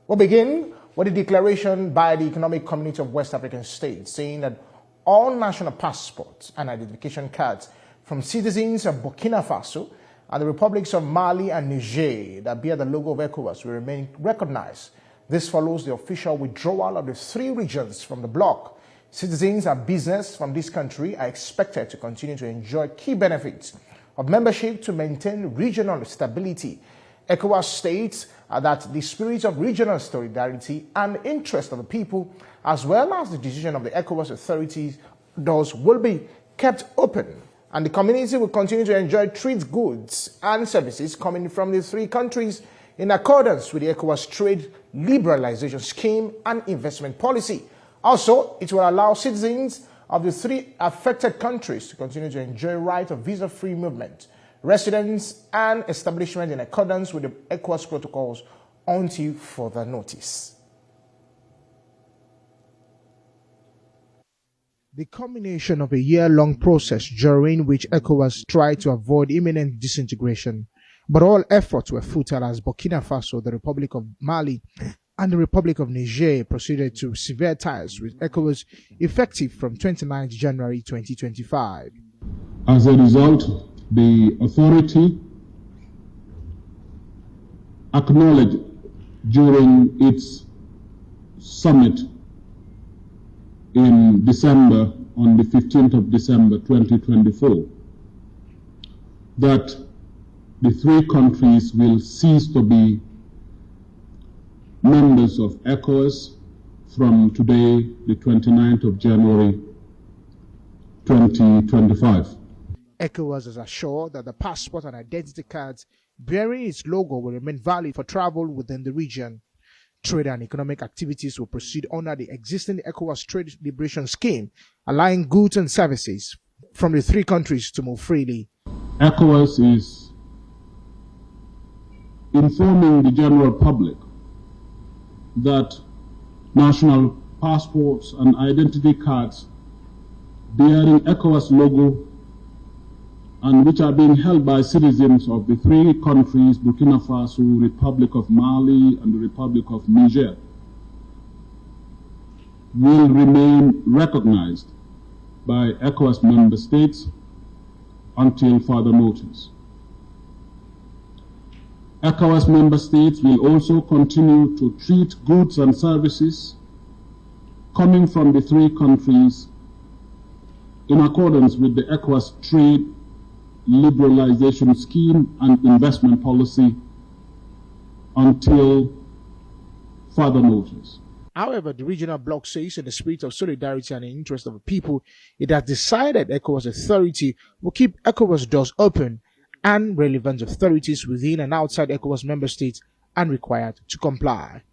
We'll begin with a declaration by the Economic Community of West African States saying that all national passports and identification cards from citizens of Burkina Faso and the republics of Mali and Niger that bear the logo of ECOWAS will remain recognized. This follows the official withdrawal of the three regions from the bloc. Citizens and business from this country are expected to continue to enjoy key benefits of membership to maintain regional stability. ECOWAS states that the spirit of regional solidarity and interest of the people, as well as the decision of the ECOWAS authorities, doors will be kept open, and the community will continue to enjoy trade goods and services coming from the three countries in accordance with the ECOWAS trade liberalization scheme and investment policy. Also, it will allow citizens of the three affected countries to continue to enjoy right of visa-free movement, residence and establishment in accordance with the ECOWAS protocols until further notice. The culmination of a year-long process during which ECOWAS tried to avoid imminent disintegration, but all efforts were futile as Burkina Faso, the Republic of Mali, and the Republic of Niger proceeded to sever ties with ECOWAS effective from 29 January 2025. As a result, the authority acknowledged during its summit in December, on the 15th of December 2024, that the three countries will cease to be members of ECOWAS from today, the 29th of January 2025. ECOWAS is assured that the passport and identity cards bearing its logo will remain valid for travel within the region. Trade and economic activities will proceed under the existing ECOWAS trade liberation scheme, allowing goods and services from the three countries to move freely. ECOWAS is informing the general public that national passports and identity cards bearing ECOWAS logo and which are being held by citizens of the three countries, Burkina Faso, Republic of Mali, and the Republic of Niger, will remain recognized by ECOWAS member states until further notice. ECOWAS member states will also continue to treat goods and services coming from the three countries in accordance with the ECOWAS trade liberalization scheme and investment policy until further notice. However, the regional bloc says in the spirit of solidarity and in the interest of the people, it has decided ECOWAS authority will keep ECOWAS doors open and relevant authorities within and outside ECOWAS member states are required to comply.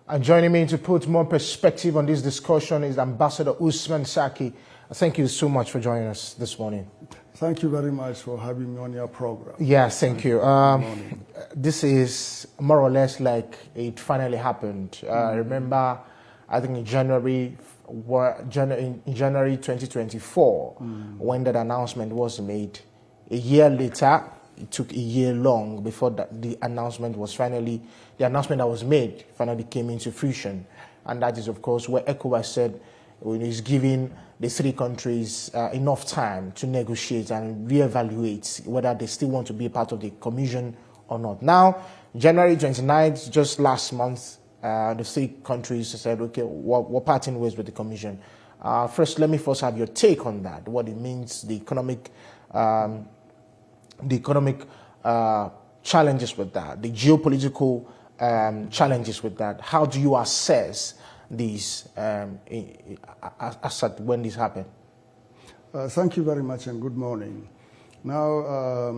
And joining me to put more perspective on this discussion is Ambassador Usman Saki. Thank you so much for joining us this morning. Thank you very much for having me on your program. Yes, thank you. This is more or less like it finally happened. Remember, I think in January 2024, when that announcement was made. A year later, it took a year long before the announcement that was made finally came into fruition. And that is, of course, where ECOWAS said it is giving the three countries enough time to negotiate and reevaluate whether they still want to be a part of the Commission or not. Now, January 29th, just last month, the three countries said, okay, we're parting ways with the Commission. First, let me first have your take on that, what it means, the economic challenges with that, the geopolitical challenges with that. How do you assess these when this happened? Thank you very much and good morning. Now,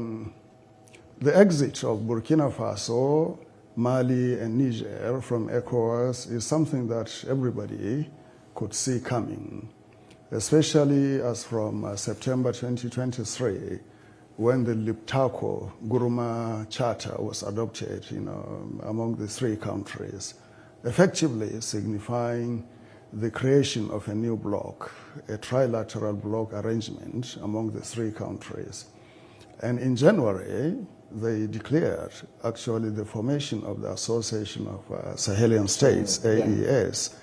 the exit of Burkina Faso, Mali and Niger from ECOWAS is something that everybody could see coming, especially as from September 2023, when the Liptako-Guruma Charter was adopted, among the three countries, effectively signifying the creation of a new bloc, a trilateral bloc arrangement among the three countries. And in January, they declared actually the formation of the Association of Sahelian States, AES,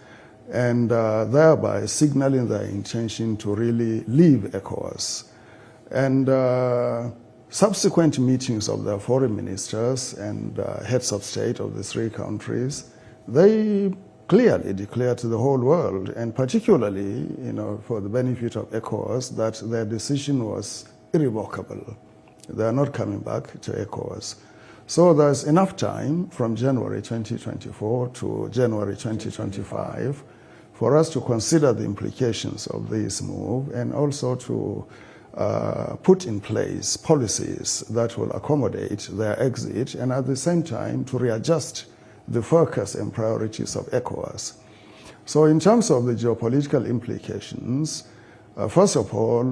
and thereby signaling their intention to really leave ECOWAS. And subsequent meetings of the foreign ministers and heads of state of the three countries, they clearly declared to the whole world, and particularly, for the benefit of ECOWAS, that their decision was irrevocable. They are not coming back to ECOWAS. So there's enough time from January 2024 to January 2025 for us to consider the implications of this move and also to put in place policies that will accommodate their exit and at the same time to readjust the focus and priorities of ECOWAS. So in terms of the geopolitical implications, first of all,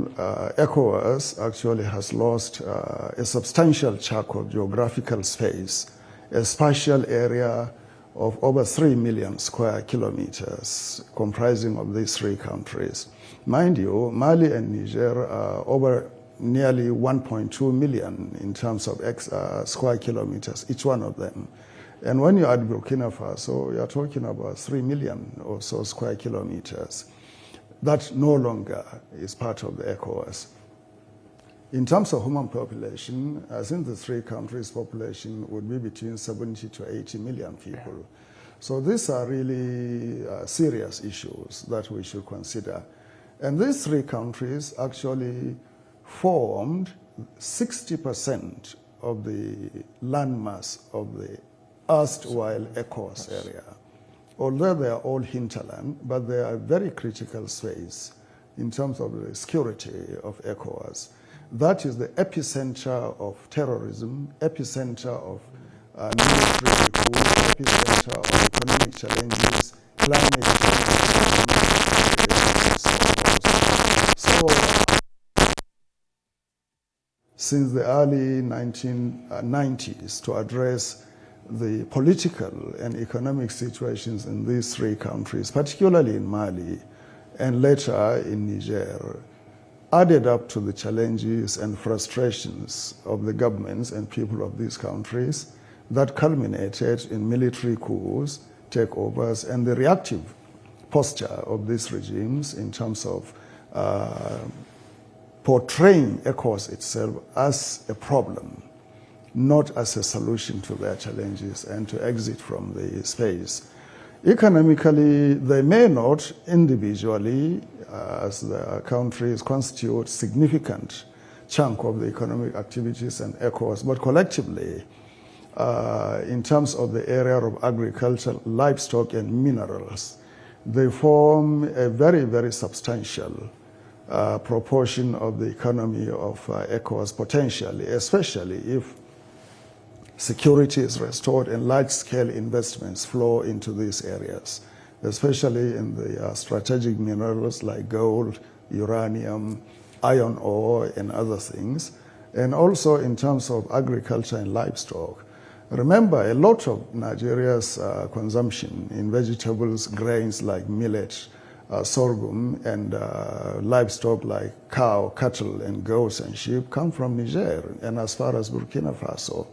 ECOWAS actually has lost a substantial chunk of geographical space, a spatial area of over 3 million square kilometers comprising of these three countries. Mind you, Mali and Niger are over nearly 1.2 million in terms of square kilometers, each one of them. And when you add Burkina Faso, you're talking about 3 million or so square kilometers. That no longer is part of the ECOWAS. In terms of human population, I think the three countries' population would be between 70 to 80 million people. So these are really serious issues that we should consider. And these three countries actually formed 60% of the landmass of the erstwhile ECOWAS area. Although they are all hinterland, but they are very critical space in terms of the security of ECOWAS. That is the epicenter of terrorism, epicenter of military coup, epicenter of economic challenges, climate change. So, since the early 1990s, to address the political and economic situations in these three countries, particularly in Mali and later in Niger, added up to the challenges and frustrations of the governments and people of these countries that culminated in military coups, takeovers, and the reactive posture of these regimes in terms of portraying ECOWAS itself as a problem, not as a solution to their challenges and to exit from the space. Economically, they may not individually, as the countries constitute significant chunk of the economic activities and ECOWAS, but collectively, in terms of the area of agriculture, livestock, and minerals, they form a very, very substantial proportion of the economy of ECOWAS potentially, especially if security is restored and large-scale investments flow into these areas, especially in the strategic minerals like gold, uranium, iron ore, and other things, and also in terms of agriculture and livestock. Remember, a lot of Nigeria's consumption in vegetables, grains like millet, sorghum, and livestock like cow, cattle, and goats and sheep come from Niger. And as far as Burkina Faso,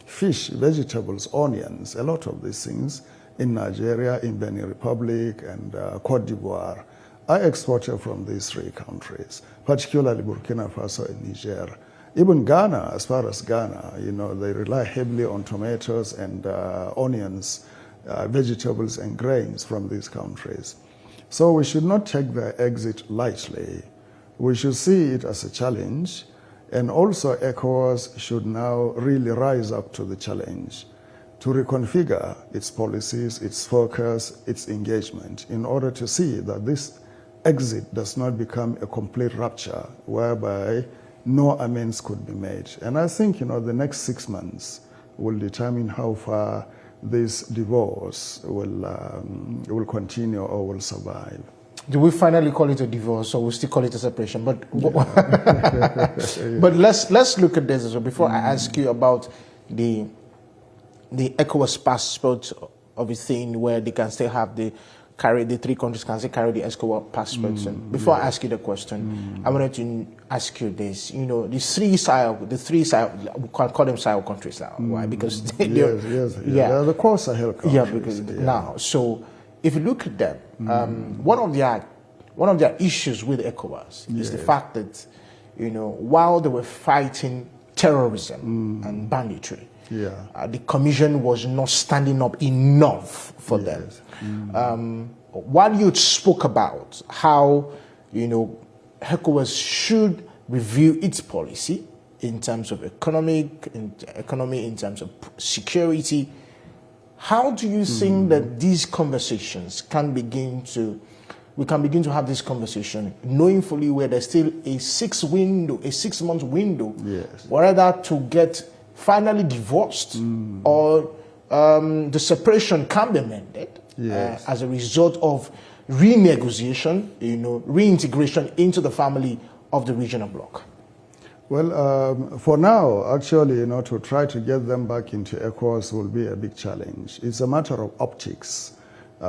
fish, vegetables, onions, a lot of these things in Nigeria, in Benin Republic, and Cote d'Ivoire are exported from these three countries, particularly Burkina Faso and Niger. Even Ghana, as far as Ghana, they rely heavily on tomatoes and onions, vegetables and grains from these countries. So we should not take their exit lightly. We should see it as a challenge. And also ECOWAS should now really rise up to the challenge to reconfigure its policies, its focus, its engagement in order to see that this exit does not become a complete rupture whereby no amends could be made. And I think, the next 6 months will determine how far this divorce will continue or will survive. Do we finally call it a divorce, or we still call it a separation? But but let's look at this as well. Before I ask you about the ECOWAS passport of a thing where they can still have the carry the three countries can still carry the ECOWAS passports. And before I ask you the question, I wanted to ask you this. You know, the three Sahel, we can call them Sahel countries now. Why? Because they're the core Sahel countries. Yeah, because now, so if you look at them, one of their issues with ECOWAS is the fact that, you know, while they were fighting terrorism and banditry, the Commission was not standing up enough for them. While you spoke about how, you know, ECOWAS should review its policy in terms of economy, in terms of security, how do you think that these conversations can begin to have this conversation, knowing fully where there's still a 6 month window, whether to get finally divorced or the separation can be amended as a result of renegotiation, you know, reintegration into the family of the regional bloc? Well, for now, actually, you know, to try to get them back into ECOWAS will be a big challenge. It's a matter of optics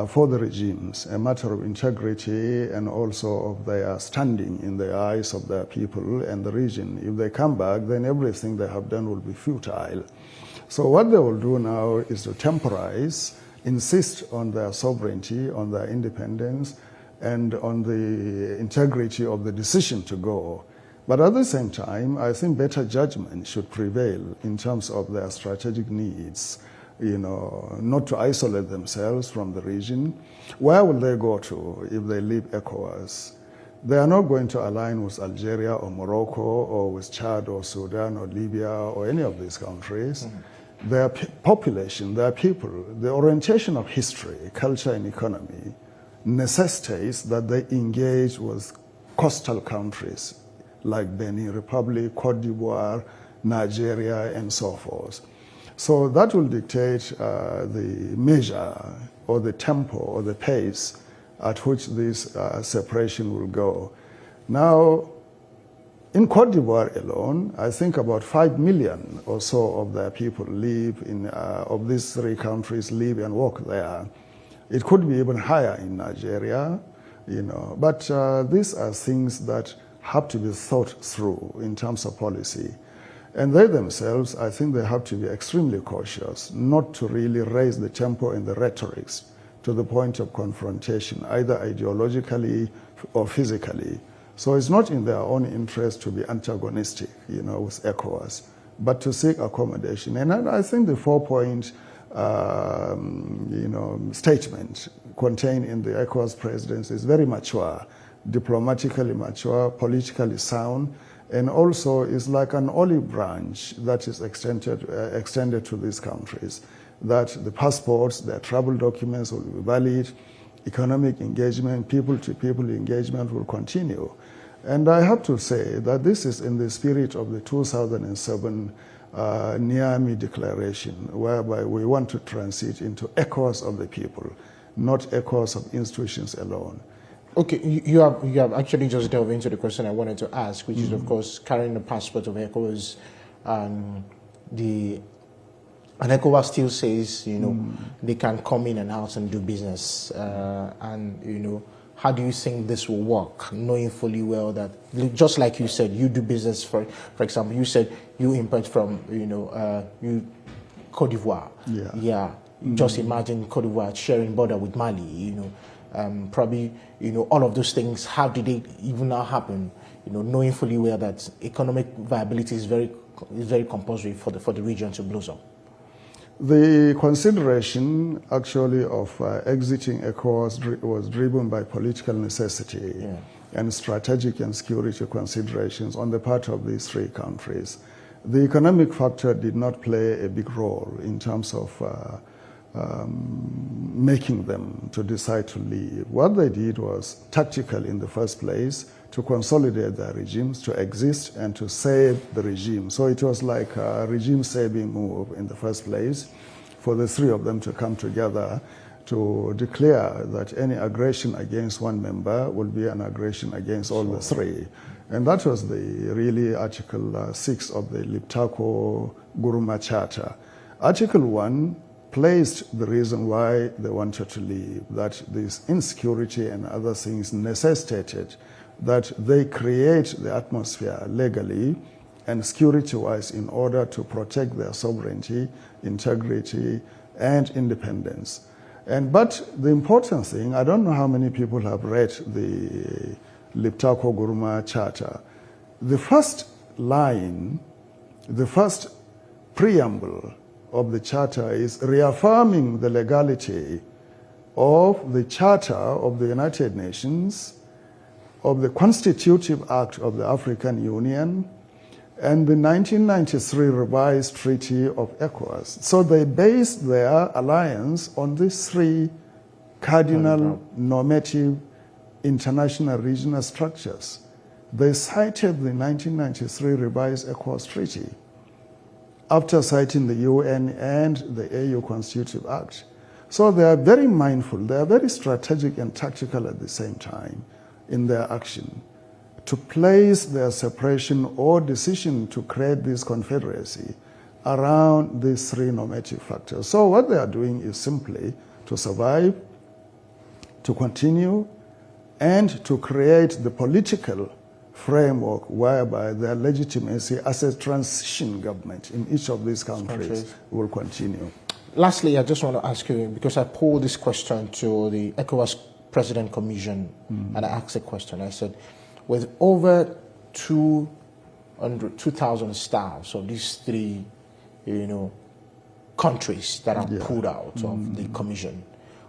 for the regimes, a matter of integrity and also of their standing in the eyes of their people and the region. If they come back, then everything they have done will be futile. So what they will do now is to temporize, insist on their sovereignty, on their independence, and on the integrity of the decision to go. But at the same time, I think better judgment should prevail in terms of their strategic needs, you know, not to isolate themselves from the region. Where will they go to if they leave ECOWAS? They are not going to align with Algeria or Morocco or with Chad or Sudan or Libya or any of these countries. Their population, their people, the orientation of history, culture and economy necessitates that they engage with coastal countries like Benin Republic, Cote d'Ivoire, Nigeria, and so forth. So that will dictate the measure or the tempo or the pace at which this separation will go. Now, in Cote d'Ivoire alone, I think about 5 million or so of their people live in, of these 3 countries live and work there. It could be even higher in Nigeria, you know, but these are things that have to be thought through in terms of policy. And they themselves, I think they have to be extremely cautious not to really raise the tempo and the rhetorics to the point of confrontation, either ideologically or physically. So it's not in their own interest to be antagonistic, you know, with ECOWAS, but to seek accommodation. And I think the 4-point, you know, statement contained in the ECOWAS presidency is very mature, diplomatically mature, politically sound, and also is like an olive branch that is extended to these countries, that the passports, their travel documents will be valid, economic engagement, people-to-people engagement will continue. And I have to say that this is in the spirit of the 2007 Niamey Declaration, whereby we want to transit into ECOWAS of the people, not ECOWAS of institutions alone. Okay, you have actually just delved into the question I wanted to ask, which is, of course, carrying the passport of ECOWAS. And ECOWAS still says, you know, they can come in and out and do business. And, you know, how do you think this will work, knowing fully well that, just like you said, you do business, for example, you said you import from, you know, Cote d'Ivoire. Yeah. Just imagine Cote d'Ivoire sharing border with Mali, you know. Probably, you know, all of those things, how did they even now happen? You know, knowing fully well that economic viability is very compulsory for the region to blossom. The consideration actually of exiting ECOWAS was driven by political necessity and strategic and security considerations on the part of these 3 countries. The economic factor did not play a big role in terms of making them to decide to leave. What they did was tactical in the first place, to consolidate their regimes, to exist and to save the regime. So it was like a regime-saving move in the first place for the 3 of them to come together to declare that any aggression against one member will be an aggression against all the 3. And that was the really Article 6 of the Liptako Guruma Charter. Article 1 placed the reason why they wanted to leave, that this insecurity and other things necessitated that they create the atmosphere legally and security-wise in order to protect their sovereignty, integrity, and independence. But the important thing, I don't know how many people have read the Liptako Guruma Charter. The first line, the first preamble of the Charter is reaffirming the legality of the Charter of the United Nations, of the Constitutive Act of the African Union, and the 1993 revised Treaty of ECOWAS. So they based their alliance on these three cardinal normative international regional structures. They cited the 1993 revised ECOWAS Treaty after citing the UN and the AU Constitutive Act. So they are very mindful, they are very strategic and tactical at the same time in their action to place their separation or decision to create this confederacy around these three normative factors. So what they are doing is simply to survive, to continue, and to create the political framework whereby their legitimacy as a transition government in each of these countries will continue. Lastly, I just want to ask you, because I posed this question to the ECOWAS President Commission, and I asked a question. I said, with over 2,000 staffs of these three, countries that are pulled out of the commission,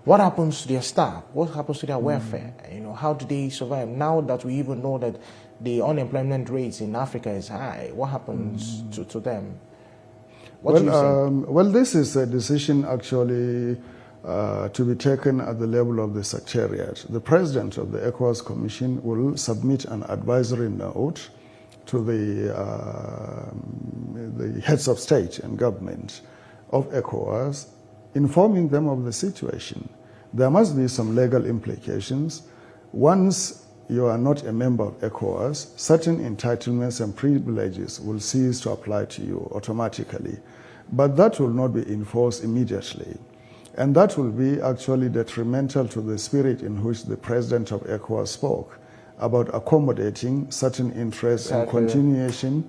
what happens to their staff? What happens to their welfare? How do they survive? Now that we even know that the unemployment rates in Africa is high, what happens to them? What do you think? Well, this is a decision actually to be taken at the level of the Secretariat. The President of the ECOWAS Commission will submit an advisory note to the heads of state and government of ECOWAS, informing them of the situation. There must be some legal implications. Once you are not a member of ECOWAS, certain entitlements and privileges will cease to apply to you automatically. But that will not be enforced immediately. And that will be actually detrimental to the spirit in which the President of ECOWAS spoke about accommodating certain interests and continuation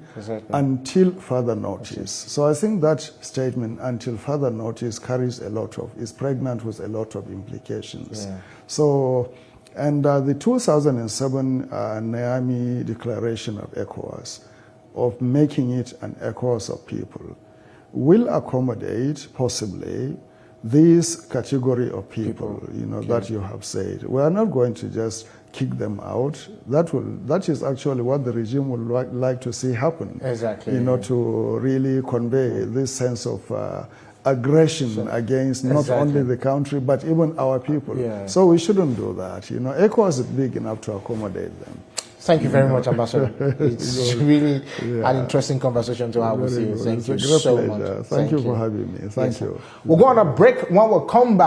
until further notice. So I think that statement, until further notice, carries is pregnant with a lot of implications. So, and the 2007 Niamey Declaration of ECOWAS, of making it an ECOWAS of people, will accommodate possibly this category of people, that you have said. We are not going to just kick them out. That is actually what the regime would like to see happen. Exactly. To really convey this sense of aggression against not only the country, but even our people. So we shouldn't do that. ECOWAS is big enough to accommodate them. Thank you very much, Ambassador. It's really an interesting conversation to have with you. Thank you so much. Thank you for having me. Thank you. We'll go on a break. When we come back,